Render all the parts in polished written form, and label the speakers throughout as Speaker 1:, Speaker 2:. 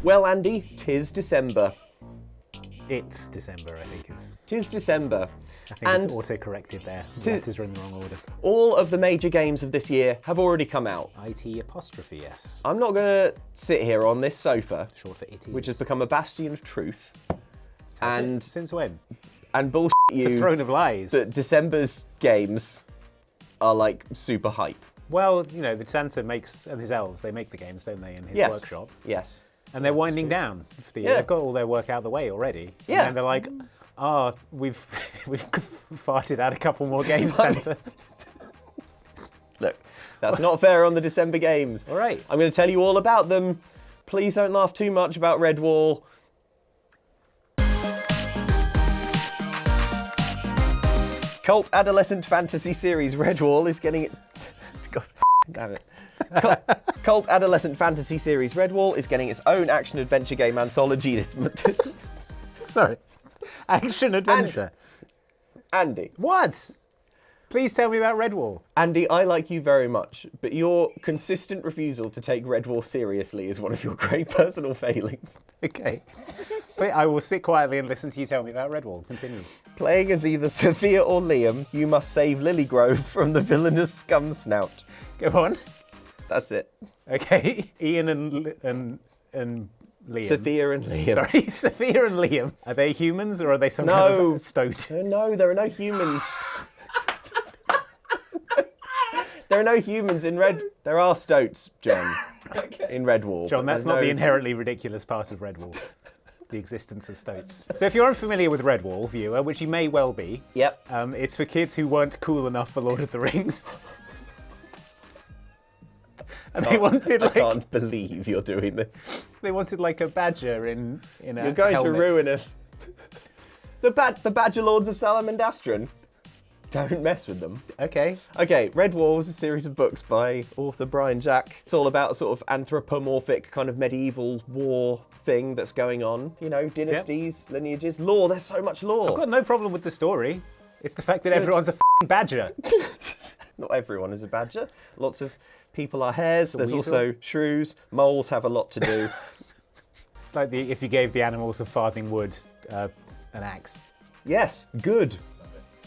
Speaker 1: Well, Andy, 'tis December.
Speaker 2: It's December, I think.
Speaker 1: 'Tis December.
Speaker 2: I think it's auto-corrected there. The letters are in the wrong order.
Speaker 1: All of the major games of this year have already come out.
Speaker 2: IT apostrophe, yes.
Speaker 1: I'm not going to sit here on this sofa,
Speaker 2: Short for it is.
Speaker 1: which has become a bastion of truth, and
Speaker 2: Since when?
Speaker 1: bullshit
Speaker 2: It's a
Speaker 1: you
Speaker 2: throne of lies.
Speaker 1: that December's games are like super hype.
Speaker 2: Well, you know, the Santa makes, and his elves, they make the games, don't they, in his workshop?
Speaker 1: Yes.
Speaker 2: And they're winding down for the year.
Speaker 1: Yeah.
Speaker 2: They've got all their work out of the way already.
Speaker 1: Yeah.
Speaker 2: And then they're like, we've farted out a couple more games, Santa.
Speaker 1: Look, that's not fair on the December games.
Speaker 2: All right.
Speaker 1: I'm going to tell you all about them. Please don't laugh too much about Redwall. Cult adolescent fantasy series Redwall is getting its... God damn it. Cult adolescent fantasy series Redwall is getting its own action-adventure game anthology this month.
Speaker 2: Sorry. Action adventure.
Speaker 1: Andy.
Speaker 2: What? Please tell me about Redwall.
Speaker 1: Andy, I like you very much, but your consistent refusal to take Redwall seriously is one of your great personal failings.
Speaker 2: Okay. But I will sit quietly and listen to you tell me about Redwall. Continue.
Speaker 1: Playing as either Sophia or Liam, you must save Lilygrove from the villainous scum snout.
Speaker 2: Go on.
Speaker 1: That's it.
Speaker 2: Okay. Ian and Liam.
Speaker 1: Sophia and Liam.
Speaker 2: Sorry, Sophia and Liam. Are they humans or are they some kind of stoat?
Speaker 1: No, there are no humans. There are no humans in Red... There are stoats, John, in Redwall.
Speaker 2: John, that's not the inherently ridiculous part of Redwall. The existence of stoats. So if you're unfamiliar with Redwall, viewer, which you may well be,
Speaker 1: Yep.
Speaker 2: it's for kids who weren't cool enough for Lord of the Rings. And they wanted
Speaker 1: I can't believe you're doing this.
Speaker 2: They wanted like a badger in a
Speaker 1: You're going
Speaker 2: helmet.
Speaker 1: to ruin us. The Badger Lords of Salamandastron. Don't mess with them.
Speaker 2: Okay.
Speaker 1: Okay, Redwall is a series of books by author Brian Jack. It's all about a sort of anthropomorphic kind of medieval war thing that's going on. You know, dynasties, lineages, lore. There's so much lore.
Speaker 2: I've got no problem with the story. It's the fact that everyone's a f***ing badger.
Speaker 1: Not everyone is a badger. Lots of people are hares. There's
Speaker 2: weasel.
Speaker 1: also shrews. Moles have a lot to do.
Speaker 2: It's like if you gave the animals of Farthing Wood an axe.
Speaker 1: Yes, good.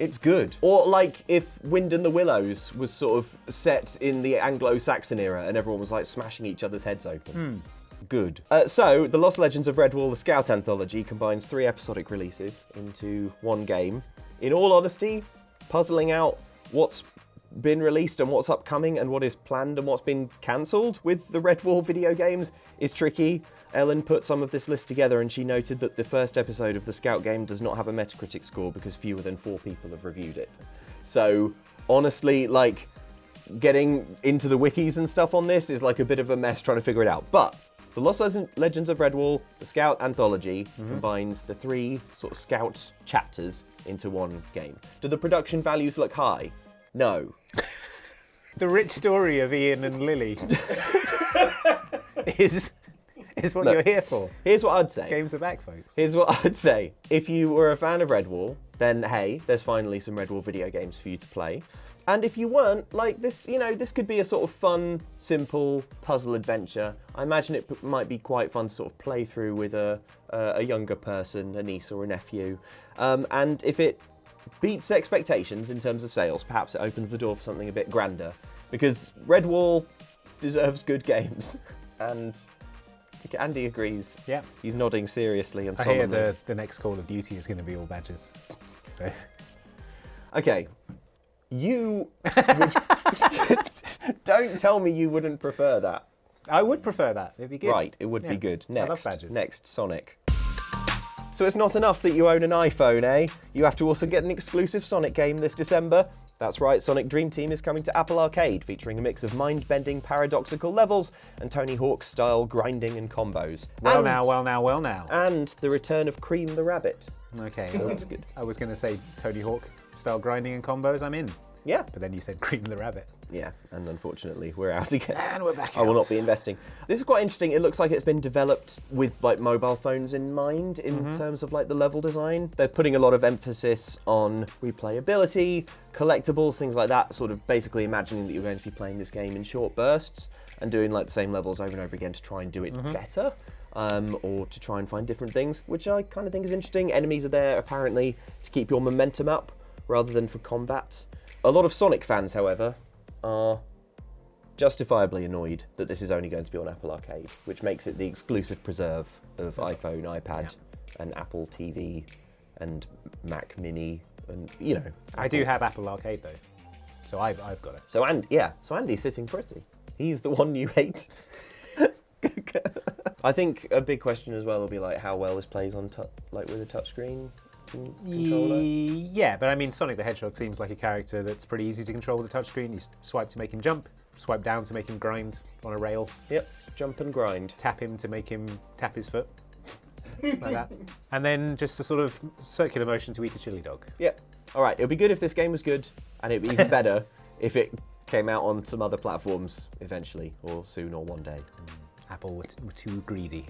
Speaker 1: It's good. Or like if Wind and the Willows was sort of set in the Anglo-Saxon era and everyone was like smashing each other's heads open. Good. So, The Lost Legends of Redwall, the Scout Anthology, combines 3 episodic releases into one game. In all honesty, puzzling out what's been released and what's upcoming and what is planned and what's been cancelled with the Redwall video games is tricky. Ellen put some of this list together and she noted that the first episode of the Scout game does not have a Metacritic score because fewer than 4 people have reviewed it. So, honestly, like, getting into the wikis and stuff on this is like a bit of a mess trying to figure it out. But The Lost Legends of Redwall, the Scout Anthology, combines the 3 sort of Scout chapters into one game. Do the production values look high? No.
Speaker 2: The rich story of Ian and Lily is what you're here for.
Speaker 1: Here's what I'd say.
Speaker 2: Games are back, folks.
Speaker 1: Here's what I'd say. If you were a fan of Redwall, then hey, there's finally some Redwall video games for you to play. And if you weren't, like this, you know, this could be a sort of fun, simple puzzle adventure. I imagine it might be quite fun to sort of play through with a younger person, a niece or a nephew. And if it beats expectations in terms of sales, perhaps it opens the door for something a bit grander. Because Redwall deserves good games. And Andy agrees.
Speaker 2: Yeah.
Speaker 1: He's nodding seriously and
Speaker 2: I
Speaker 1: solemnly.
Speaker 2: hear the next Call of Duty is going to be all badgers. So.
Speaker 1: Okay. You would... Don't tell me you wouldn't prefer that.
Speaker 2: I would prefer that. It'd be good.
Speaker 1: Right, it would be good.
Speaker 2: I love badgers.
Speaker 1: Next, Sonic. So it's not enough that you own an iPhone, eh? You have to also get an exclusive Sonic game this December. That's right, Sonic Dream Team is coming to Apple Arcade, featuring a mix of mind-bending, paradoxical levels and Tony Hawk-style grinding and combos.
Speaker 2: Well now.
Speaker 1: And the return of Cream the Rabbit.
Speaker 2: Okay,
Speaker 1: That's good.
Speaker 2: I was going to say Tony Hawk-style grinding and combos, I'm in.
Speaker 1: Yeah.
Speaker 2: But then you said Cream the Rabbit.
Speaker 1: Yeah, and unfortunately we're out again.
Speaker 2: And we're back
Speaker 1: I will
Speaker 2: out.
Speaker 1: not be investing. This is quite interesting. It looks like it's been developed with like mobile phones in mind in terms of like the level design. They're putting a lot of emphasis on replayability, collectibles, things like that, sort of basically imagining that you're going to be playing this game in short bursts and doing like the same levels over and over again to try and do it better. or to try and find different things, which I kind of think is interesting. Enemies are there apparently to keep your momentum up rather than for combat. A lot of Sonic fans, however, are justifiably annoyed that this is only going to be on Apple Arcade, which makes it the exclusive preserve of iPhone, iPad, and Apple TV, and Mac Mini, and you know.
Speaker 2: I do have Apple Arcade though, so I've got it.
Speaker 1: So Andy's sitting pretty. He's the one you hate. I think a big question as well will be like how well this plays on like with a touchscreen controller.
Speaker 2: Yeah, but I mean Sonic the Hedgehog seems like a character that's pretty easy to control with a touchscreen. You swipe to make him jump, swipe down to make him grind on a rail.
Speaker 1: Yep, jump and grind.
Speaker 2: Tap him to make him tap his foot. Like that. And then just a sort of circular motion to eat a chili dog.
Speaker 1: Yep. All right, it would be good if this game was good, and it would be even better if it came out on some other platforms eventually, or soon, or one day.
Speaker 2: Apple were too greedy.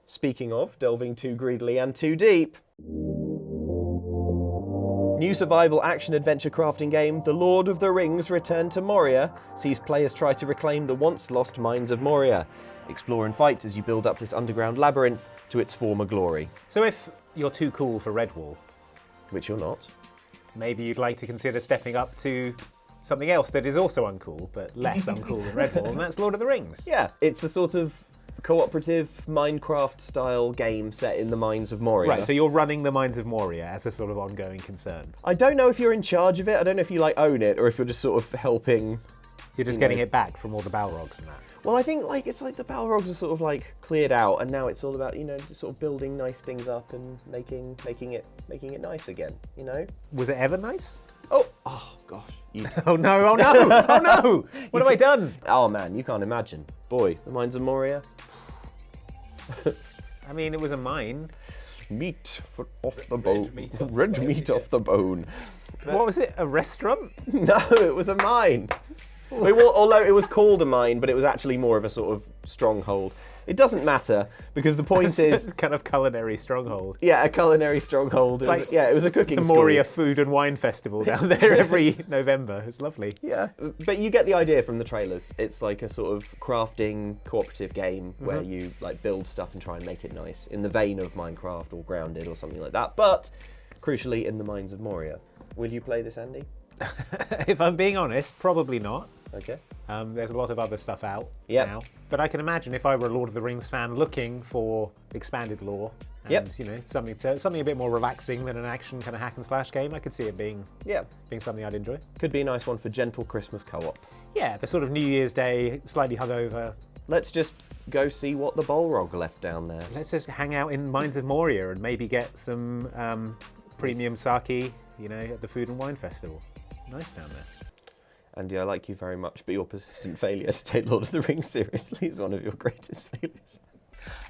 Speaker 1: Speaking of delving too greedily and too deep, new survival action-adventure crafting game, The Lord of the Rings Return to Moria, sees players try to reclaim the once-lost mines of Moria. Explore and fight as you build up this underground labyrinth to its former glory.
Speaker 2: So if you're too cool for Redwall,
Speaker 1: which you're not,
Speaker 2: maybe you'd like to consider stepping up to something else that is also uncool, but less uncool than Redwall, and that's Lord of the Rings.
Speaker 1: Yeah, it's a sort of cooperative Minecraft-style game set in the mines of Moria.
Speaker 2: Right, so you're running the mines of Moria as a sort of ongoing concern.
Speaker 1: I don't know if you're in charge of it. I don't know if you like own it, or if you're just sort of helping.
Speaker 2: You're just getting it back from all the Balrogs and that.
Speaker 1: Well, I think like it's like the Balrogs are sort of like cleared out, and now it's all about just sort of building nice things up and making it nice again. You know.
Speaker 2: Was it ever nice?
Speaker 1: Oh gosh.
Speaker 2: Oh no! Oh no! Oh no! What have I done?
Speaker 1: Oh man, you can't imagine. Boy, the mines of Moria.
Speaker 2: I mean, it was a mine.
Speaker 1: Meat off the bone. Red meat off the bone.
Speaker 2: What was it? A restaurant?
Speaker 1: No, it was a mine. Although it was called a mine, but it was actually more of a sort of stronghold. It doesn't matter, because the point is...
Speaker 2: kind of culinary stronghold.
Speaker 1: Yeah, a culinary stronghold. It was a cooking
Speaker 2: the
Speaker 1: school.
Speaker 2: Moria Food and Wine Festival down there every November. It's lovely.
Speaker 1: Yeah, but you get the idea from the trailers. It's like a sort of crafting cooperative game where you like build stuff and try and make it nice, in the vein of Minecraft or Grounded or something like that, but crucially in the mines of Moria. Will you play this, Andy?
Speaker 2: If I'm being honest, probably not.
Speaker 1: Okay.
Speaker 2: There's a lot of other stuff out
Speaker 1: Yep.
Speaker 2: now. But I can imagine if I were a Lord of the Rings fan looking for expanded lore and something a bit more relaxing than an action kind of hack and slash game, I could see it being something I'd enjoy.
Speaker 1: Could be a nice one for gentle Christmas co-op.
Speaker 2: Yeah, the sort of New Year's Day, slightly hungover.
Speaker 1: Let's just go see what the Balrog left down there.
Speaker 2: Let's just hang out in Mines of Moria and maybe get some premium sake, at the Food and Wine Festival. Nice down there.
Speaker 1: Andy, I like you very much, but your persistent failure to take Lord of the Rings seriously is one of your greatest failures.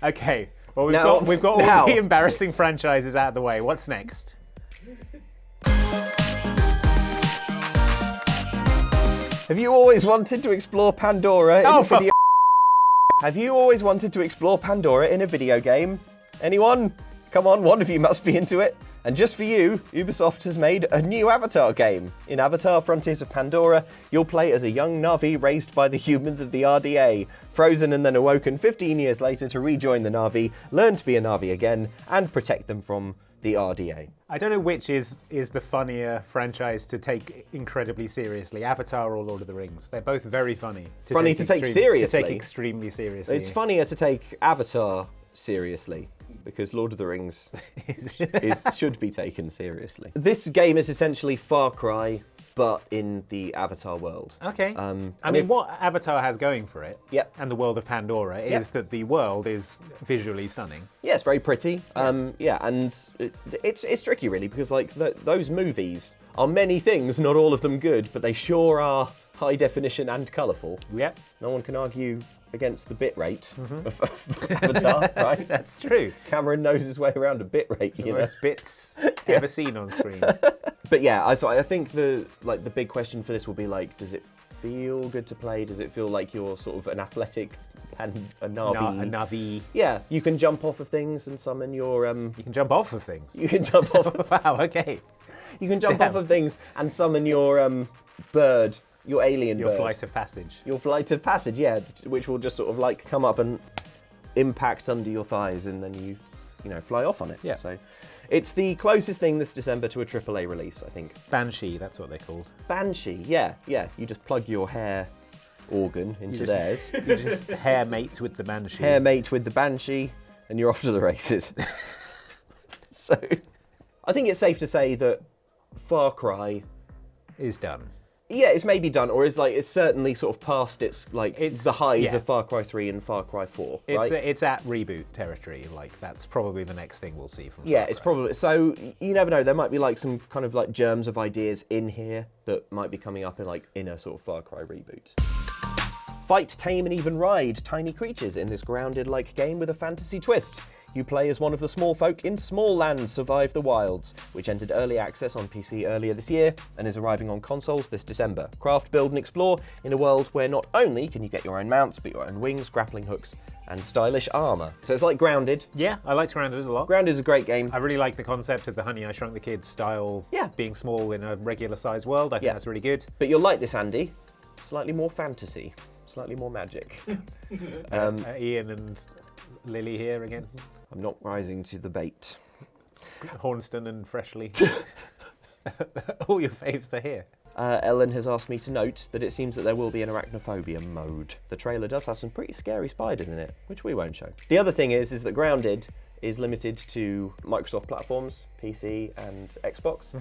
Speaker 2: Okay, well we've got all the embarrassing franchises out of the way. What's next?
Speaker 1: Have you always wanted to explore Pandora in a video? Have you always wanted to explore Pandora in a video game? Anyone? Come on, one of you must be into it. And just for you, Ubisoft has made a new Avatar game. In Avatar Frontiers of Pandora, you'll play as a young Na'vi raised by the humans of the RDA, frozen and then awoken 15 years later to rejoin the Na'vi, learn to be a Na'vi again, and protect them from the RDA.
Speaker 2: I don't know which is the funnier franchise to take incredibly seriously, Avatar or Lord of the Rings. They're both very funny.
Speaker 1: To take seriously.
Speaker 2: To take extremely seriously.
Speaker 1: It's funnier to take Avatar seriously, because Lord of the Rings should be taken seriously. This game is essentially Far Cry, but in the Avatar world.
Speaker 2: Okay. What Avatar has going for it, and the world of Pandora, is that the world is visually stunning. Yeah,
Speaker 1: it's very pretty. And it's tricky, really, because like those movies are many things, not all of them good, but they sure are high definition and colourful.
Speaker 2: Yep.
Speaker 1: No one can argue against the bit rate of Avatar, right?
Speaker 2: That's true.
Speaker 1: Cameron knows his way around a bit rate.
Speaker 2: The most bits ever seen on screen.
Speaker 1: But yeah, I think the big question for this will be like, does it feel good to play? Does it feel like you're sort of an athletic a Na'vi?
Speaker 2: A Na'vi.
Speaker 1: Yeah, you can jump off of things and summon your...
Speaker 2: You can jump off of things?
Speaker 1: You can jump off...
Speaker 2: Wow, okay.
Speaker 1: You can jump off of things and summon your bird. Your alien bird.
Speaker 2: Your flight of passage.
Speaker 1: Your flight of passage, yeah, which will just sort of like come up and impact under your thighs, and then you fly off on it.
Speaker 2: Yeah.
Speaker 1: So it's the closest thing this December to a AAA release, I think.
Speaker 2: Banshee, that's what they're called.
Speaker 1: Banshee, yeah. You just plug your hair organ into theirs.
Speaker 2: You just hair mate with the Banshee.
Speaker 1: Hair mate with the Banshee, and you're off to the races. So I think it's safe to say that Far Cry
Speaker 2: is done.
Speaker 1: Yeah, it's maybe done, or it's certainly sort of past its the highs of Far Cry 3 and Far Cry 4. Right?
Speaker 2: It's at reboot territory. Like that's probably the next thing we'll see from.
Speaker 1: Yeah,
Speaker 2: Far
Speaker 1: it's
Speaker 2: Cry.
Speaker 1: probably so. You never know. There might be some kind of germs of ideas in here that might be coming up in a sort of Far Cry reboot. Fight, tame, and even ride tiny creatures in this grounded-like game with a fantasy twist. You play as one of the small folk in Small Land Survive the Wilds, which entered early access on PC earlier this year and is arriving on consoles this December. Craft, build, and explore in a world where not only can you get your own mounts, but your own wings, grappling hooks, and stylish armour. So it's like Grounded.
Speaker 2: Yeah, I liked Grounded a lot.
Speaker 1: Grounded is a great game.
Speaker 2: I really like the concept of the Honey, I Shrunk the Kids style, being small in a regular-sized world. I think that's really good.
Speaker 1: But you'll like this, Andy. Slightly more fantasy. Slightly more magic.
Speaker 2: Ian and Lily here again.
Speaker 1: I'm not rising to the bait.
Speaker 2: Hornston and Freshly. All your faves are here.
Speaker 1: Ellen has asked me to note that it seems that there will be an arachnophobia mode. The trailer does have some pretty scary spiders in it, which we won't show. The other thing is that Grounded is limited to Microsoft platforms, PC and Xbox,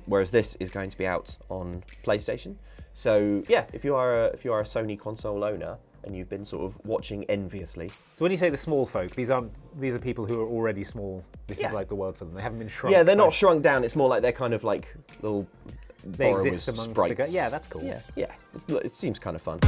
Speaker 1: whereas this is going to be out on PlayStation. So yeah, if you are a Sony console owner and you've been sort of watching enviously.
Speaker 2: So when you say the small folk, these are people who are already small. This is like the world for them. They haven't been shrunk.
Speaker 1: Yeah, they're not shrunk down. It's more like they're kind of like little.
Speaker 2: They exist amongst
Speaker 1: sprites.
Speaker 2: the guys. Yeah, that's cool.
Speaker 1: Yeah. It seems kind of fun.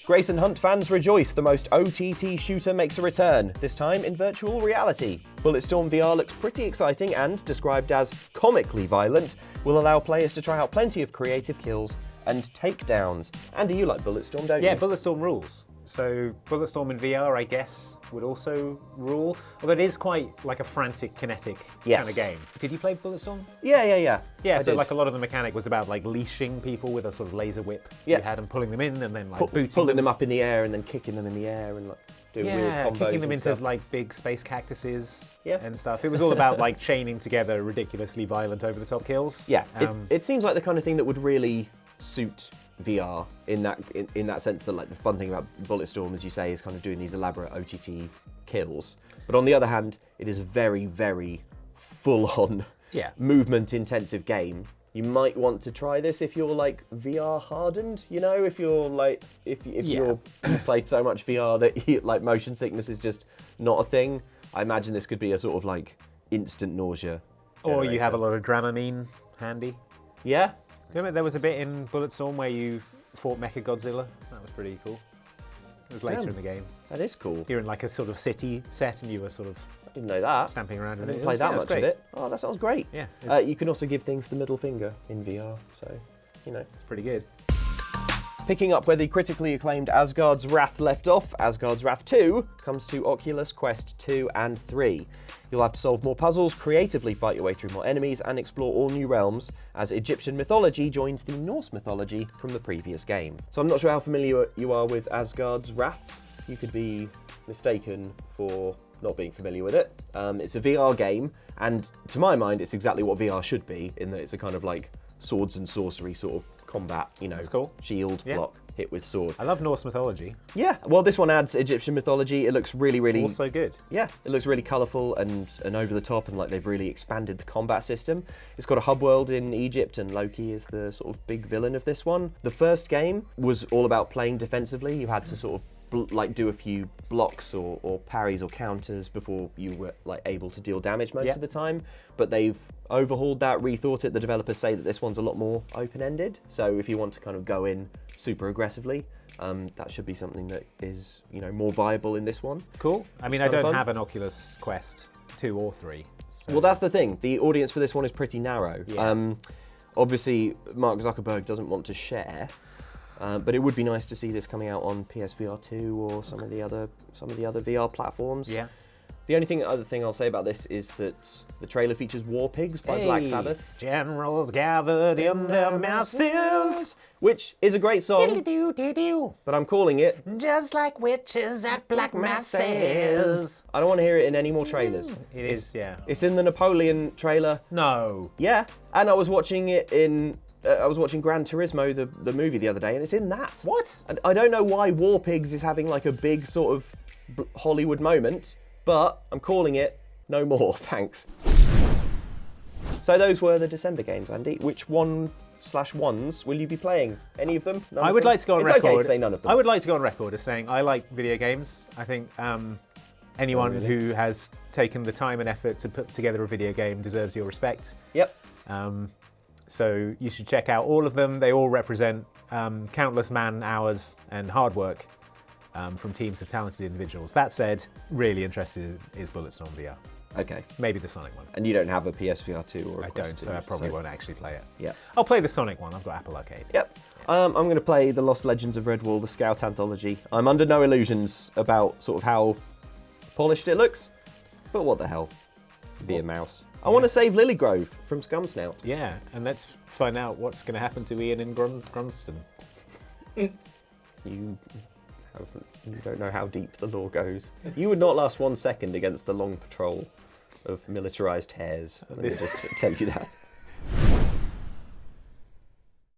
Speaker 1: Grayson Hunt fans rejoice. The most OTT shooter makes a return, this time in virtual reality. Bulletstorm VR looks pretty exciting and, described as comically violent, will allow players to try out plenty of creative kills and takedowns. Andy, you like Bulletstorm, don't you?
Speaker 2: Yeah, Bulletstorm rules. So Bulletstorm in VR, I guess, would also rule. Although it is quite like a frantic, kinetic kind of game. Did you play Bulletstorm?
Speaker 1: Yeah.
Speaker 2: Yeah, so like a lot of the mechanic was about like leashing people with a sort of laser whip. You had them pulling them in and then like
Speaker 1: pulling them up in the air and then kicking them in the air and like doing weird combos
Speaker 2: kicking them
Speaker 1: and
Speaker 2: into
Speaker 1: stuff.
Speaker 2: like big space cactuses and stuff. It was all about like chaining together ridiculously violent over-the-top kills.
Speaker 1: Yeah, it seems like the kind of thing that would really suit VR in that sense that like the fun thing about Bulletstorm, as you say, is kind of doing these elaborate OTT kills. But on the other hand, it is a very, very full-on movement intensive game. You might want to try this if you're like VR hardened, if you're like if you've played so much VR that like motion sickness is just not a thing. I imagine this could be a sort of like instant nausea generator.
Speaker 2: Or you have a lot of Dramamine handy.
Speaker 1: Yeah.
Speaker 2: Remember there was a bit in Bulletstorm where you fought Mechagodzilla? That was pretty cool. It was later in the game.
Speaker 1: That is cool.
Speaker 2: You're in like a sort of city set and you were sort of
Speaker 1: didn't know that.
Speaker 2: Stamping around
Speaker 1: I
Speaker 2: in it.
Speaker 1: didn't play that much of it. Oh, that sounds great.
Speaker 2: Yeah.
Speaker 1: You can also give things the middle finger in VR, so,
Speaker 2: It's pretty good.
Speaker 1: Picking up where the critically acclaimed Asgards Wrath left off, Asgards Wrath 2 comes to Oculus Quest 2 and 3. You'll have to solve more puzzles, creatively fight your way through more enemies, and explore all new realms as Egyptian mythology joins the Norse mythology from the previous game. So I'm not sure how familiar you are with Asgards Wrath. You could be mistaken for not being familiar with it. It's a VR game, and to my mind, it's exactly what VR should be, in that it's a kind of like swords and sorcery sort of combat,
Speaker 2: That's cool.
Speaker 1: Shield, block, hit with sword.
Speaker 2: I love Norse mythology.
Speaker 1: Yeah, well, this one adds Egyptian mythology. It looks really, really...
Speaker 2: Also good.
Speaker 1: Yeah, it looks really colourful and over the top, and like they've really expanded the combat system. It's got a hub world in Egypt, and Loki is the sort of big villain of this one. The first game was all about playing defensively. You had to sort of do a few blocks or parries or counters before you were like able to deal damage most of the time. But they've overhauled that, rethought it. The developers say that this one's a lot more open-ended. So if you want to kind of go in super aggressively, that should be something that is more viable in this one.
Speaker 2: Cool. I mean, I don't have an Oculus Quest 2 or 3. So.
Speaker 1: Well, that's the thing. The audience for this one is pretty narrow.
Speaker 2: Yeah.
Speaker 1: Obviously, Mark Zuckerberg doesn't want to share. But it would be nice to see this coming out on PSVR 2 or some of the other VR platforms.
Speaker 2: Yeah.
Speaker 1: The only other thing I'll say about this is that the trailer features War Pigs by Black Sabbath.
Speaker 2: Generals gathered in their masses.
Speaker 1: Which is a great song, but I'm calling it
Speaker 2: just like witches at black masses.
Speaker 1: I don't want to hear it in any more trailers.
Speaker 2: It is, yeah.
Speaker 1: It's in the Napoleon trailer.
Speaker 2: No.
Speaker 1: Yeah, and I was watching it in. I was watching Gran Turismo, the movie, the other day, and it's in that.
Speaker 2: What?
Speaker 1: And I don't know why War Pigs is having like a big sort of Hollywood moment, but I'm calling it no more. Thanks. So those were the December games, Andy. Which ones will you be playing? Any of them?
Speaker 2: I would like to go on record.
Speaker 1: It's okay to say none of them.
Speaker 2: I would like to go on record as saying I like video games. I think anyone who has taken the time and effort to put together a video game deserves your respect.
Speaker 1: Yep.
Speaker 2: So you should check out all of them. They all represent countless man hours and hard work from teams of talented individuals. That said, really interested is Bulletstorm VR. Okay. Maybe the Sonic one.
Speaker 1: And you don't have a PSVR 2 or a
Speaker 2: I
Speaker 1: Quest
Speaker 2: don't,
Speaker 1: 2,
Speaker 2: so I probably won't actually play it.
Speaker 1: Yeah.
Speaker 2: I'll play the Sonic one. I've got Apple Arcade.
Speaker 1: Yep. I'm going to play The Lost Legends of Redwall, the Scout Anthology. I'm under no illusions about sort of how polished it looks, but what the hell? Be a mouse. I want to save Lilygrove from Scumsnout.
Speaker 2: Yeah, and let's find out what's going to happen to Ian in Grunston.
Speaker 1: You don't know how deep the lore goes. You would not last 1 second against the long patrol of militarised hares. Let me just tell you that.